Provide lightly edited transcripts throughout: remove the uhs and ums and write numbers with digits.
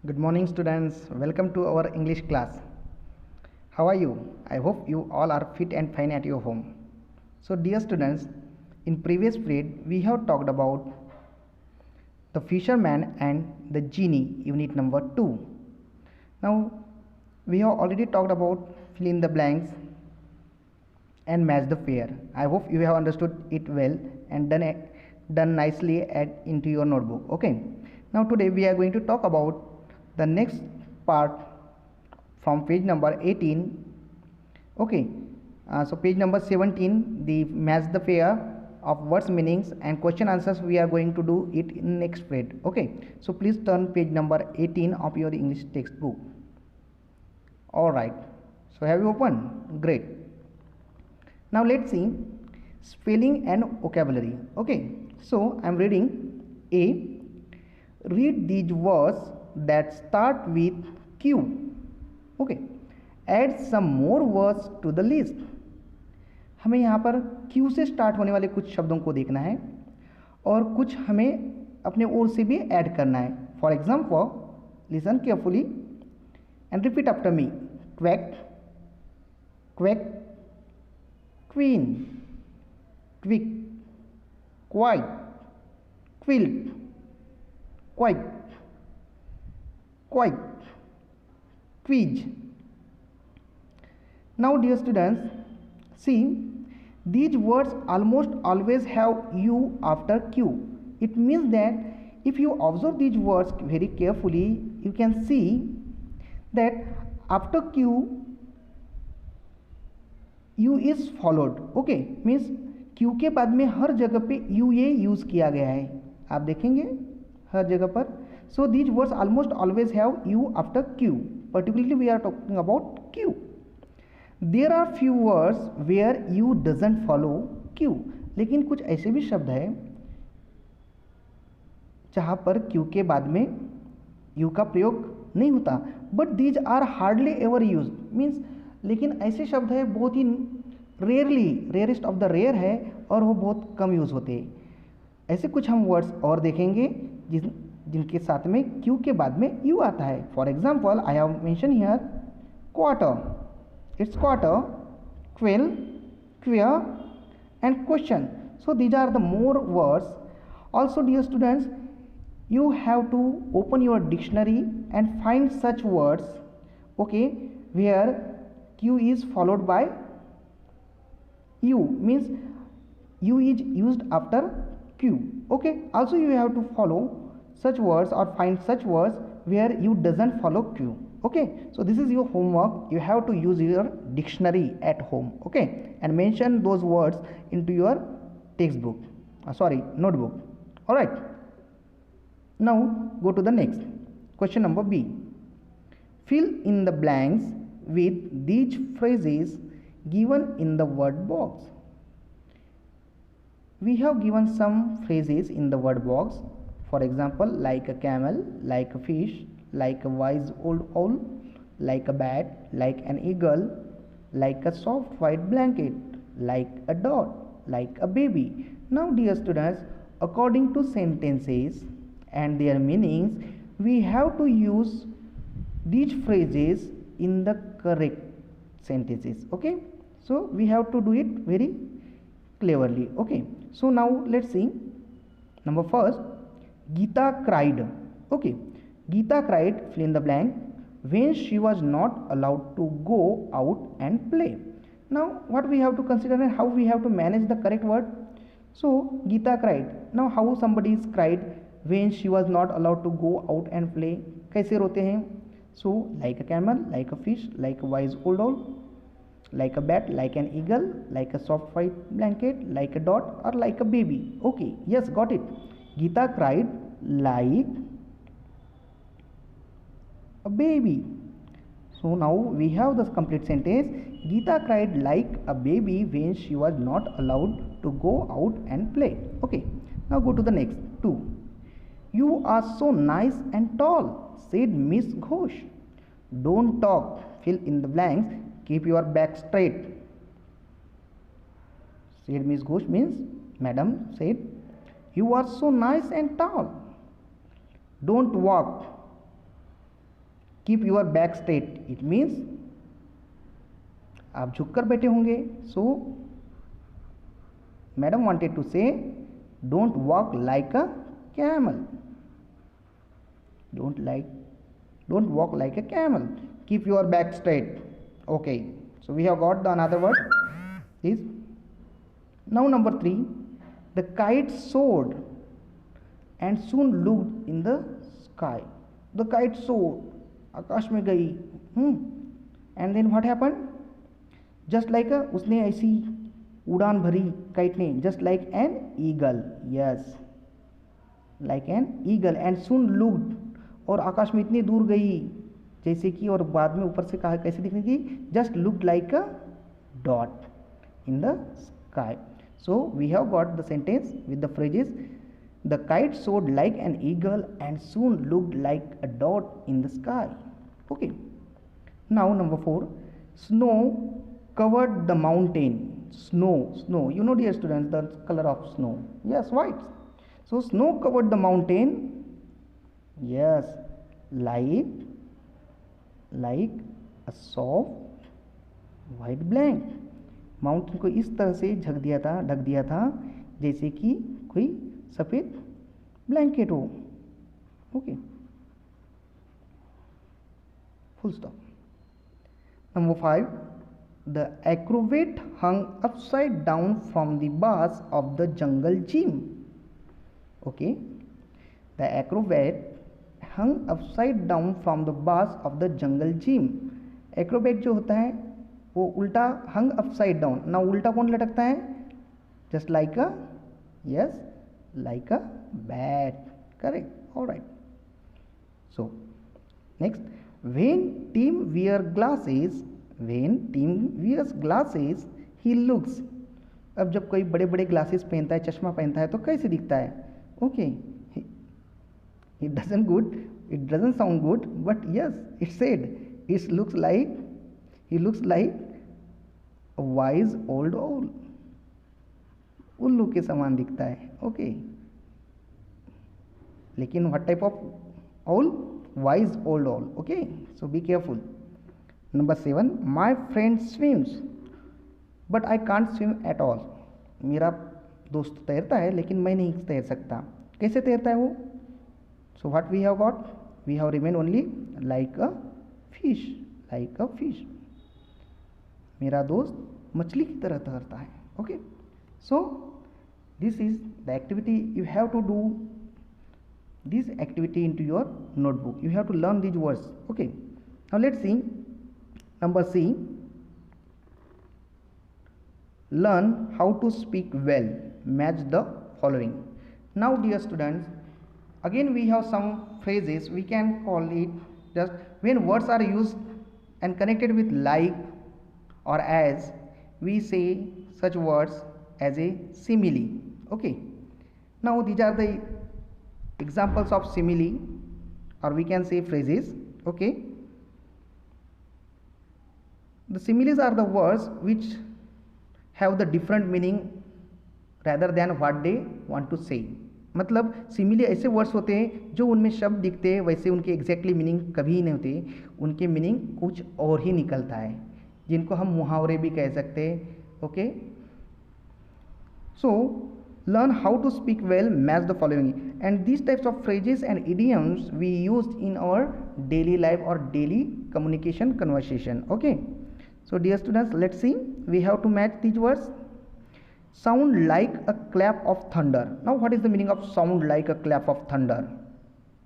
Good morning, students. Welcome to our English class. How are you? I hope you all are fit and fine at your home. So, dear students, in previous period we have talked about the fisherman and the genie, unit number 2. Now, we have already talked about fill in the blanks and match the pair. I hope you have understood it well and done nicely into your notebook. Okay. Now, today we are going to talk about the next part from page number 18. Okay, so page number 17, the match the pair of words meanings and question answers, we are going to do it in next period. Okay, so please turn page number 18 of your English textbook. All right, so have you opened? Great. Now let's see spelling and vocabulary. Okay, so I'm reading A. Read these words that start with Q. Okay, add some more words to the list. हमें यहाँ पर Q से start होने वाले कुछ शब्दों को देखना है और कुछ हमें अपने ओर से भी ऐड करना है. For example, listen carefully and repeat after me. Quack, quack, queen, quick, quite, quilt, quite, quite, quiz. Now dear students, see, these words almost always have U after Q. It means that if you observe these words very carefully, you can see that after Q, U is followed. Okay, means Q के बाद में हर जगह पे U ये use किया गया है. आप देखेंगे हर जगह पर. So these words almost always have U after Q. Particularly we are talking about Q. There are few words where U doesn't follow Q. लेकिन कुछ ऐसे भी शब्द हैं जहाँ पर Q के बाद में U का प्रयोग नहीं होता. But these are hardly ever used. Means लेकिन ऐसे शब्द है बहुत ही rarely, rarest of the rare है और वो बहुत कम यूज़ होते हैं. ऐसे कुछ हम वर्ड्स और देखेंगे जिनके साथ में Q के बाद में U आता है. For example, I have mention here quarter. It's quarter, quell, quire and question. So these are the more words. Also dear students, you have to open your dictionary and find such words, okay, where Q is followed by U, means U is used after Q. Okay, also you have to follow such words or find such words where U doesn't follow Q. Okay, so this is your homework. You have to use your dictionary at home, okay, and mention those words into your textbook, notebook. All right, now go to the next question. Number B. Fill in the blanks with these phrases given in the word box. We have given some phrases in the word box. For example, like a camel, like a fish, like a wise old owl, like a bat, like an eagle, like a soft white blanket, like a dot, like a baby. Now dear students, according to sentences and their meanings, we have to use these phrases in the correct sentences. Okay, so we have to do it very cleverly. Okay, so now let's see. Number first, Geeta cried. Okay, Geeta cried, fill in the blank, when she was not allowed to go out and play. Now what we have to consider and how we have to manage the correct word. So Geeta cried. Now how somebody is cried when she was not allowed to go out and play? कैसे रोते हैं? So like a camel, like a fish, like a wise old owl, like a bat, like an eagle, like a soft white blanket, like a dot, or like a baby. Okay, yes, got it. Geeta cried like a baby. So now we have this complete sentence. Geeta cried like a baby when she was not allowed to go out and play. Okay, now go to the next. 2. You are so nice and tall, said Miss Ghosh. Don't talk, fill in the blanks, keep your back straight. Said Miss Ghosh means madam said, you are so nice and tall. Don't walk, keep your back straight, it means आप झुक कर बैठे होंगे. सो madam wanted to से don't walk like a camel. Don't walk like a camel. Keep your back straight. Okay, so we have got the another word is. Now number 3, the kite soared and soon looked in the sky. The kite soared, आकाश में गई. And then what happened? Just like a, उसने ऐसी उड़ान भरी kite ने, just like an eagle. Yes, like an eagle. And soon looked, और आकाश में इतनी दूर गई जैसे कि, और बाद में ऊपर से कहा कैसे दिखने की, just look like a dot in the sky. So we have got the sentence with the phrases the kite soared like an eagle and soon looked like a dot in the sky. Okay, now number 4, snow covered the mountain. Snow, you know dear students the color of snow. Yes, white. So snow covered the mountain. Yes, like a soft white blanket. Mountain को इस तरह से ढक दिया था जैसे कि कोई सफेद ब्लैंकेट हो. Okay, full stop. Number 5, the acrobat hung upside down from the bars of the jungle gym. Okay, the acrobat hung upside down from the bars of the jungle gym. Acrobat जो होता है वो उल्टा, hung upside down. ना उल्टा कौन लटकता है? Just like a, yes, like a bat. Correct. All right. So next, when Tim wears glasses he looks. अब जब कोई बड़े बड़े ग्लासेस पहनता है, चश्मा पहनता है, तो कैसे दिखता है? Okay, it doesn't sound good, but yes, it said he looks like a wise old owl. उल्लू के समान दिखता है. ओके, लेकिन what type of owl? Wise old owl. Okay, so be careful. Number 7, my friend swims but I can't swim at all. मेरा दोस्त तैरता है लेकिन मैं नहीं तैर सकता. कैसे तैरता है वो? So what we have got? We have remained only like a fish. मेरा दोस्त मछली की तरह तैरता है. Okay, so this is the activity. You have to do this activity into your notebook. You have to learn these words. Okay, now let's see. Number C, learn how to speak well. Match the following. Now dear students, again we have some phrases. We can call it just when words are used and connected with like or as, we say such words as a simile. Okay, now these are the examples of simile, or we can say phrases. Okay, the similes are the words which have the different meaning rather than what they want to say. मतलब simile ऐसे words होते हैं जो उनमें शब्द दिखते हैं वैसे उनके एग्जैक्टली मीनिंग कभी नहीं होते, उनके मीनिंग कुछ और ही निकलता है, जिनको हम मुहावरे भी कह सकते हैं. Okay, so learn how to speak well, match the following. And these types of phrases and idioms we use in our daily life or daily communication conversation. Okay, so dear students, let's see. We have to match these words. Sound like a clap of thunder. Now what is the meaning of sound like a clap of thunder?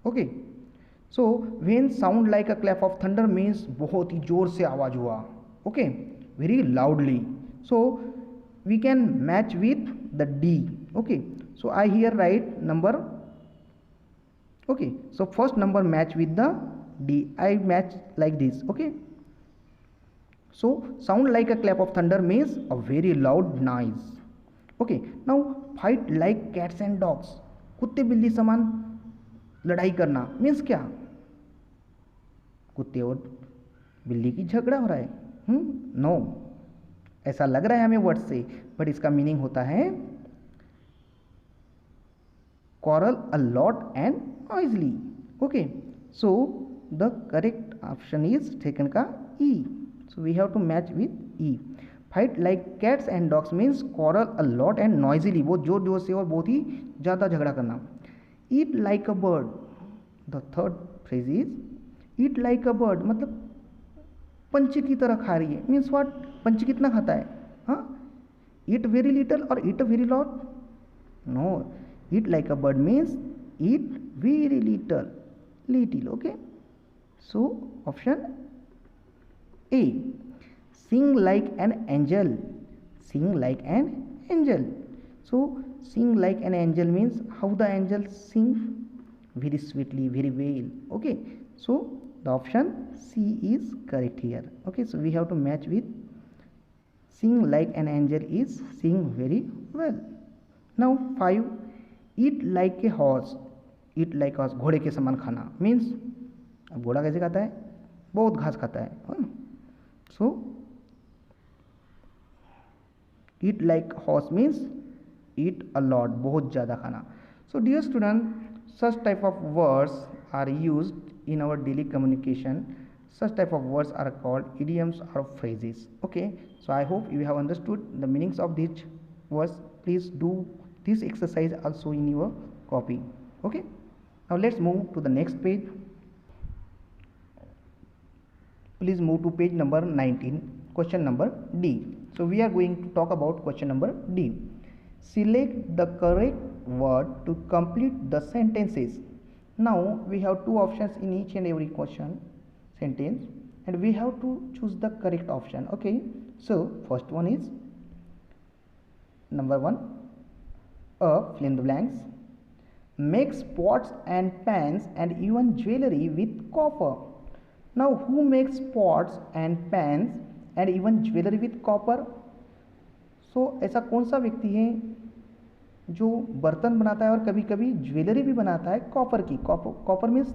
Okay, so when sound like a clap of thunder means बहुत ही जोर से आवाज हुआ. Okay, very loudly. So we can match with the D. Okay, so I here write number. Okay, so first number match with the D. I match like this. Okay, so sound like a clap of thunder means a very loud noise. Okay, now fight like cats and dogs. कुत्ते बिल्ली समान लड़ाई करना means क्या? कुत्ते और बिल्ली की झगड़ा हो रहा है. नो, ऐसा लग रहा है हमें वर्ड से, बट इसका मीनिंग होता है quarrel a lot and noisily. Okay, so the correct option is taken ka E. So we have to match with E. Fight like cats and dogs means quarrel a lot and noisily, बहुत जोर जोर से और बहुत ही ज़्यादा झगड़ा करना. Eat like a bird. The third phrase is eat like a bird, मतलब पंछी की तरह खा रही है. Means what? पंछी कितना खाता है? हाँ, eat very little or eat a very lot? No, eat like a bird means eat very little. Okay. So option A. Sing like an angel. Sing like an angel. So sing like an angel means how the angel sing? Very sweetly, very well. Okay. So the option C is correct here. Okay. So we have to match with sing like an angel is sing very well. Now 5. Eat like a horse. Eat like a horse. घोड़े के समान खाना means अब घोड़ा कैसे खाता है? बहुत घास खाता है. So eat like horse means eat a lot, बहुत ज़्यादा खाना. So dear student, such type of words are used in our daily communication. Such type of words are called idioms or phrases. Okay, so I hope you have understood the meanings of these words. Please do this exercise also in your copy. Okay, now let's move to the next page. Please move to page number 19, question number D. So we are going to talk about question number D. Select the correct word to complete the sentences. Now we have two options in each and every question sentence, and we have to choose the correct option. Okay, so first one is number 1. Fill in the blanks. Makes pots and pans and even jewelry with copper. Now who makes pots and pans and even jewelry with copper? So ऐसा कौन सा व्यक्ति है जो बर्तन बनाता है और कभी कभी ज्वेलरी भी बनाता है कॉपर की. कॉपर मीन्स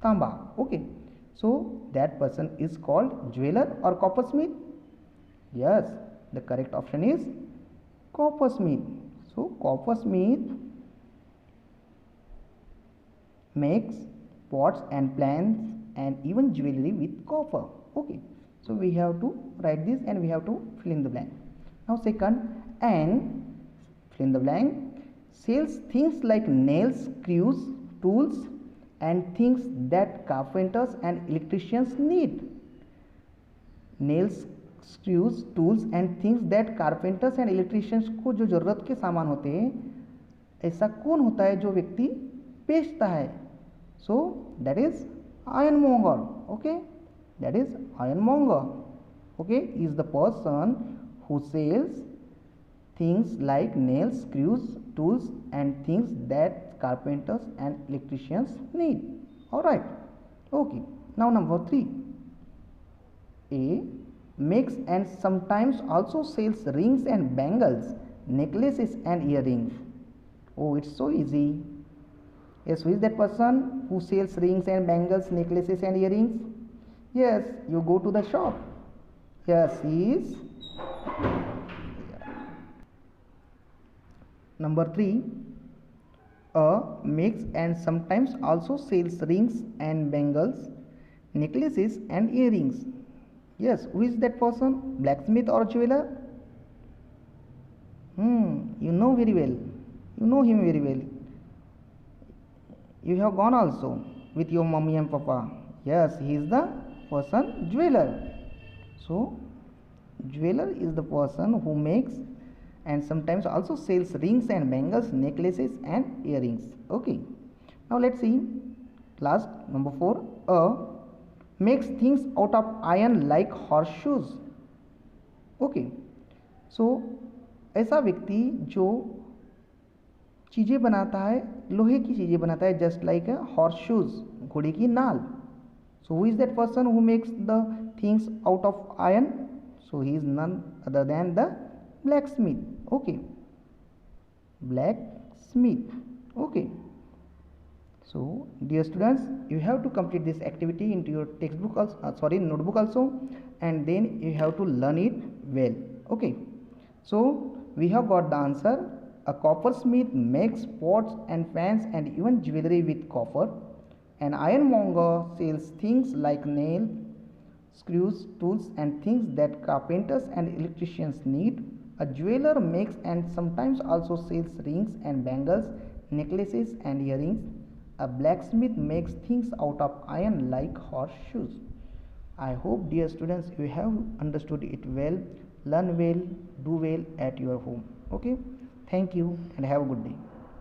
तांबा. Okay, so that person is called jeweller और copper smith. Yes, the correct option is copper smith. So copper smith makes pots and pans and even jewelry with copper. Okay, so we have to write this and we have to fill in the blank. Now second, and fill in the blank, sells things like nails, screws, tools and things that carpenters and electricians need. Nails, screws, tools and things that carpenters and electricians को जो ज़रूरत के सामान होते हैं, ऐसा कौन होता है जो व्यक्ति बेचता है? So that is ironmonger. Okay, that is ironmonger. Okay, is the person who sells things like nails, screws, tools and things that carpenters and electricians need. All right. Okay, now number 3. A. Makes and sometimes also sells rings and bangles, necklaces and earrings. Oh, it's so easy. Yes, who is that person who sells rings and bangles, necklaces and earrings? Yes, you go to the shop. Yes, he is. Number 3. Makes and sometimes also sells rings and bangles, necklaces and earrings. Yes, who is that person? Blacksmith or jeweler? You know very well. You know him very well. You have gone also with your mommy and papa. Yes, he is the person jeweler. So jeweler is the person who makes and sometimes also sells rings and bangles, necklaces and earrings. Okay, now let's see last number 4. Makes things out of iron like horseshoes. Okay, so ऐसा व्यक्ति जो चीज़ें बनाता है, लोहे की चीज़ें बनाता है, just like a horse shoes, घोड़े की नाल. So who is that person who makes the things out of iron? So he is none other than the blacksmith. Okay, blacksmith. Okay, so dear students, you have to complete this activity into your textbook also, notebook also, and then you have to learn it well. Okay, so we have got the answer. A coppersmith makes pots and pans and even jewelry with copper, An ironmonger sells things like nails, screws, tools, and things that carpenters and electricians need. A jeweler makes and sometimes also sells rings and bangles, necklaces, and earrings. A blacksmith makes things out of iron like horseshoes. I hope, dear students, you have understood it well. Learn well, do well at your home. Okay, thank you and have a good day.